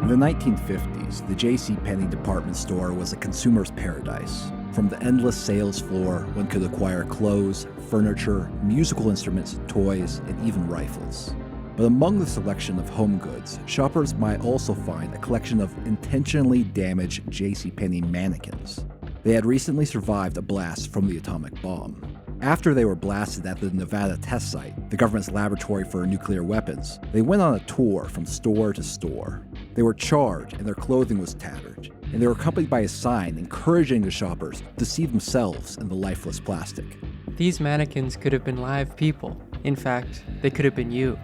In the 1950s, the J.C. Penney department store was a consumer's paradise. From the endless sales floor, one could acquire clothes, furniture, musical instruments, toys, and even rifles. But among the selection of home goods, shoppers might also find a collection of intentionally damaged J.C. Penney mannequins. They had recently survived a blast from the atomic bomb. After they were blasted at the Nevada test site, the government's laboratory for nuclear weapons, they went on a tour from store to store. They were charred and their clothing was tattered, and they were accompanied by a sign encouraging the shoppers to see themselves in the lifeless plastic. These mannequins could have been live people. In fact, they could have been you.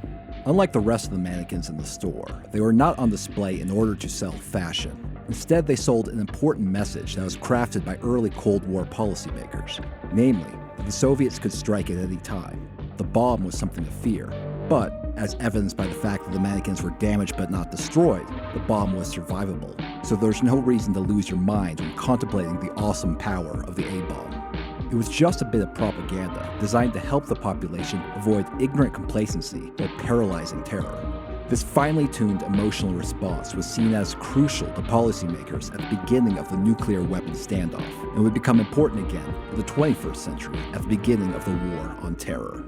Unlike the rest of the mannequins in the store, they were not on display in order to sell fashion. Instead, they sold an important message that was crafted by early Cold War policymakers, namely, that the Soviets could strike at any time. The bomb was something to fear. But, as evidenced by the fact that the mannequins were damaged but not destroyed, the bomb was survivable. So there's no reason to lose your mind when contemplating the awesome power of the A-bomb. It was just a bit of propaganda designed to help the population avoid ignorant complacency or paralyzing terror. This finely tuned emotional response was seen as crucial to policymakers at the beginning of the nuclear weapons standoff, and would become important again in the 21st century at the beginning of the war on terror.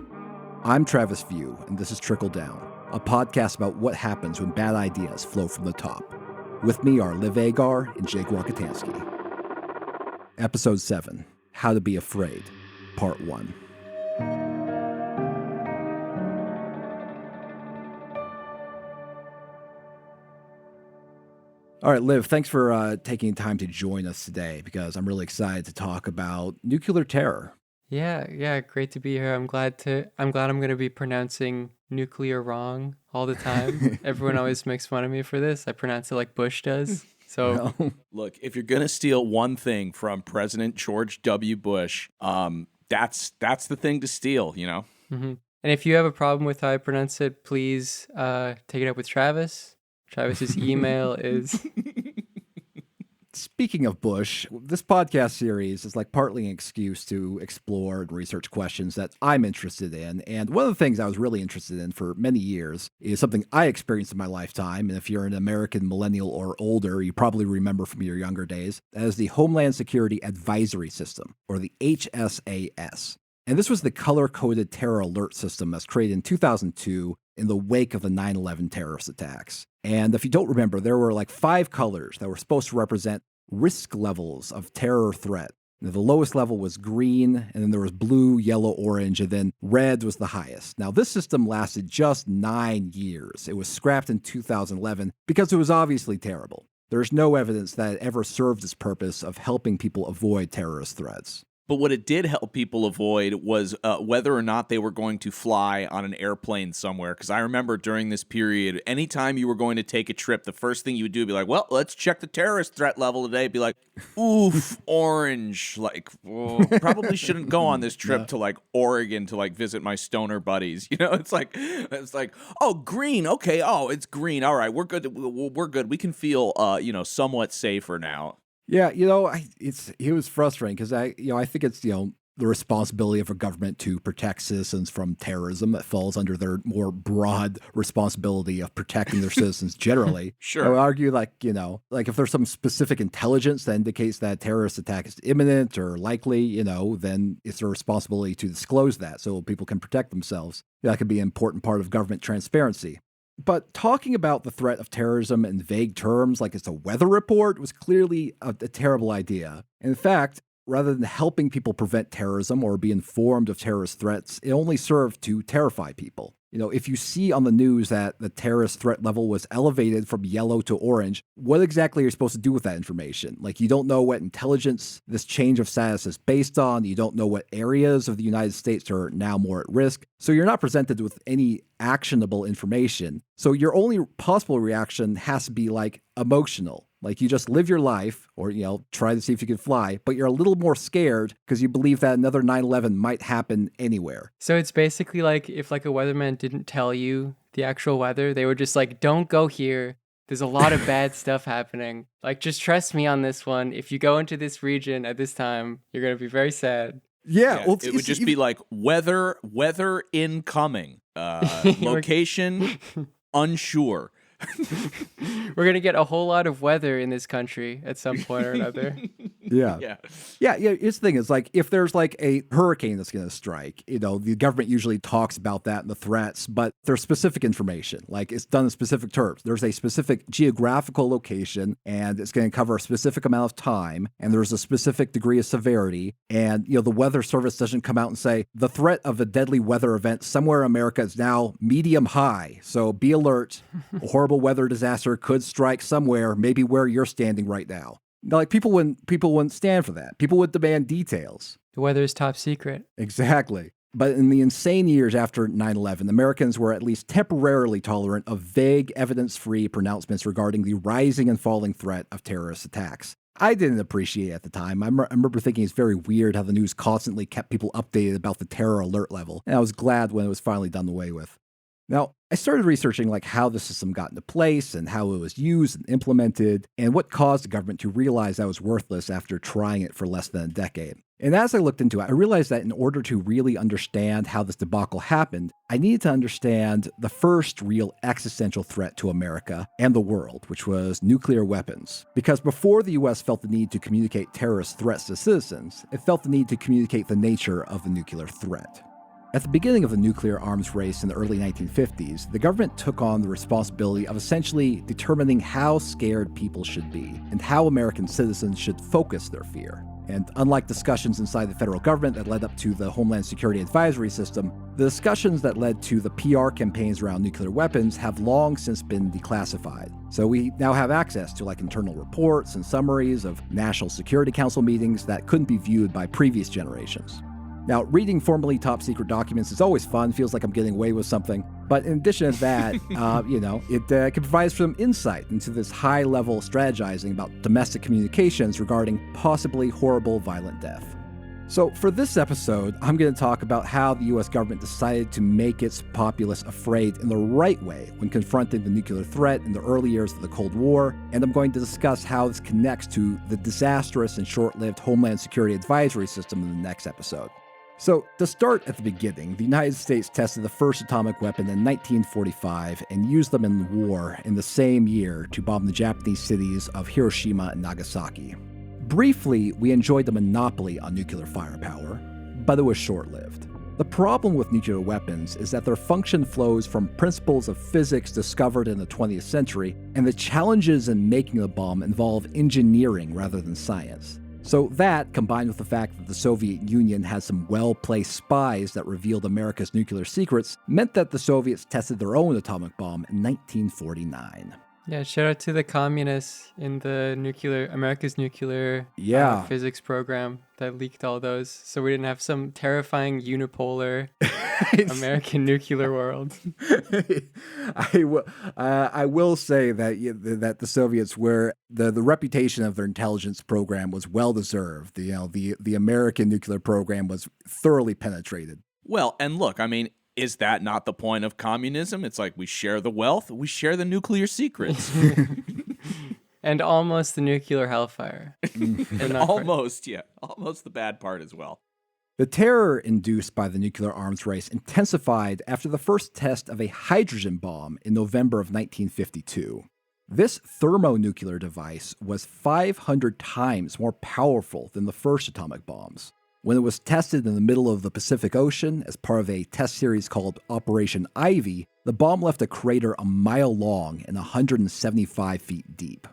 I'm Travis View, and this is Trickle Down, a podcast about what happens when bad ideas flow from the top. With me are Liv Agar and Jake Rockatansky. Episode 7, How to Be Afraid, Part 1. All right, Liv, thanks for taking time to join us today, because I'm really excited to talk about nuclear terror. Yeah, great to be here. I'm glad I'm going to be pronouncing nuclear wrong all the time. Everyone always makes fun of me for this. I pronounce it like Bush does. So Look, if you're going to steal one thing from President George W. Bush, that's the thing to steal, you know? Mm-hmm. And if you have a problem with how I pronounce it, please take it up with Travis. Travis's email is... Speaking of Bush, this podcast series is like partly an excuse to explore and research questions that I'm interested in. And one of the things I was really interested in for many years is something I experienced in my lifetime. And if you're an American millennial or older, you probably remember from your younger days, that is the Homeland Security Advisory System, or the HSAS. And this was the color-coded terror alert system that's created in 2002 in the wake of the 9/11 terrorist attacks. And if you don't remember, there were like 5 colors that were supposed to represent risk levels of terror threat. Now, the lowest level was green, and then there was blue, yellow, orange, and then red was the highest. Now, this system lasted just 9 years. It was scrapped in 2011 because it was obviously terrible. There's no evidence that it ever served its purpose of helping people avoid terrorist threats. But what it did help people avoid was whether or not they were going to fly on an airplane somewhere. Because I remember during this period, anytime you were going to take a trip, the first thing you would do would be like, well, let's check the terrorist threat level today. Be like, oof, orange. Like, probably shouldn't go on this trip to like Oregon to like visit my stoner buddies. You know, it's like, oh, green. Okay. Oh, it's green. All right. We're good. We're good. We can feel, somewhat safer now. Yeah, it was frustrating because I think it's, the responsibility of a government to protect citizens from terrorism that falls under their more broad responsibility of protecting their citizens generally. Sure. I would argue like if there's some specific intelligence that indicates that a terrorist attack is imminent or likely, then it's their responsibility to disclose that so people can protect themselves. That could be an important part of government transparency. But talking about the threat of terrorism in vague terms, like it's a weather report, was clearly a terrible idea. In fact, rather than helping people prevent terrorism or be informed of terrorist threats, it only served to terrify people. If you see on the news that the terrorist threat level was elevated from yellow to orange, what exactly are you supposed to do with that information? Like, you don't know what intelligence this change of status is based on. You don't know what areas of the United States are now more at risk. So you're not presented with any actionable information. So your only possible reaction has to be like emotional. Like, you just live your life or, try to see if you can fly, but you're a little more scared because you believe that another 9/11 might happen anywhere. So it's basically like if like a weatherman didn't tell you the actual weather, they were just like, don't go here. There's a lot of bad stuff happening. Like, just trust me on this one. If you go into this region at this time, you're going to be very sad. Yeah, well, it would just be like weather incoming, location unsure. We're going to get a whole lot of weather in this country at some point or another. Yeah. It's the thing is, like, if there's like a hurricane that's going to strike, the government usually talks about that and the threats, but there's specific information. Like, it's done in specific terms. There's a specific geographical location, and it's going to cover a specific amount of time, and there's a specific degree of severity. And, the Weather Service doesn't come out and say, the threat of a deadly weather event somewhere in America is now medium high. So be alert. A horrible weather disaster could strike somewhere, maybe where you're standing right now. Like, people wouldn't stand for that. People would demand details. The weather is top secret. Exactly. But in the insane years after 9/11, Americans were at least temporarily tolerant of vague, evidence-free pronouncements regarding the rising and falling threat of terrorist attacks. I didn't appreciate it at the time. I remember thinking it's very weird how the news constantly kept people updated about the terror alert level, and I was glad when it was finally done away with. Now, I started researching how the system got into place and how it was used and implemented, and what caused the government to realize that was worthless after trying it for less than a decade. And as I looked into it, I realized that in order to really understand how this debacle happened, I needed to understand the first real existential threat to America and the world, which was nuclear weapons. Because before the US felt the need to communicate terrorist threats to citizens, it felt the need to communicate the nature of the nuclear threat. At the beginning of the nuclear arms race in the early 1950s, the government took on the responsibility of essentially determining how scared people should be and how American citizens should focus their fear. And unlike discussions inside the federal government that led up to the Homeland Security Advisory System, the discussions that led to the PR campaigns around nuclear weapons have long since been declassified. So we now have access to internal reports and summaries of National Security Council meetings that couldn't be viewed by previous generations. Now, reading formerly top-secret documents is always fun, feels like I'm getting away with something. But in addition to that, it can provide some insight into this high-level strategizing about domestic communications regarding possibly horrible, violent death. So for this episode, I'm going to talk about how the U.S. government decided to make its populace afraid in the right way when confronting the nuclear threat in the early years of the Cold War, and I'm going to discuss how this connects to the disastrous and short-lived Homeland Security Advisory System in the next episode. So, to start at the beginning, the United States tested the first atomic weapon in 1945 and used them in the war in the same year to bomb the Japanese cities of Hiroshima and Nagasaki. Briefly, we enjoyed the monopoly on nuclear firepower, but it was short-lived. The problem with nuclear weapons is that their function flows from principles of physics discovered in the 20th century, and the challenges in making the bomb involve engineering rather than science. So that, combined with the fact that the Soviet Union had some well-placed spies that revealed America's nuclear secrets, meant that the Soviets tested their own atomic bomb in 1949. Yeah, shout out to the communists in the America's nuclear physics program that leaked all those, so we didn't have some terrifying unipolar American nuclear world. I will say that the Soviets were the reputation of their intelligence program was well deserved. The American nuclear program was thoroughly penetrated. Well, and look, is that not the point of communism? It's like we share the wealth, we share the nuclear secrets. And almost the nuclear hellfire. Almost the bad part as well. The terror induced by the nuclear arms race intensified after the first test of a hydrogen bomb in November of 1952. This thermonuclear device was 500 times more powerful than the first atomic bombs. When it was tested in the middle of the Pacific Ocean as part of a test series called Operation Ivy, the bomb left a crater a mile long and 175 feet deep.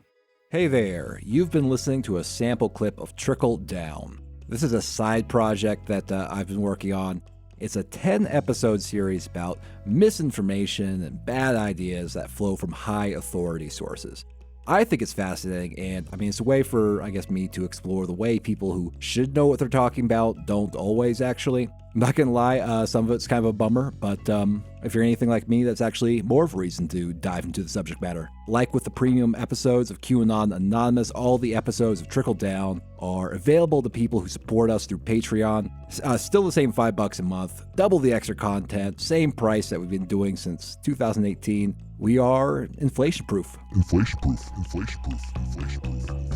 Hey there, you've been listening to a sample clip of Trickle Down. This is a side project that I've been working on. It's a 10-episode series about misinformation and bad ideas that flow from high authority sources. I think it's fascinating, and it's a way for, me to explore the way people who should know what they're talking about don't always actually. I'm not gonna lie, some of it's kind of a bummer, but if you're anything like me, that's actually more of a reason to dive into the subject matter. Like with the premium episodes of QAnon Anonymous, all the episodes of Trickle Down are available to people who support us through Patreon. Still the same $5 a month, double the extra content, same price that we've been doing since 2018. We are inflation-proof. Inflation-proof. Inflation-proof. Inflation-proof.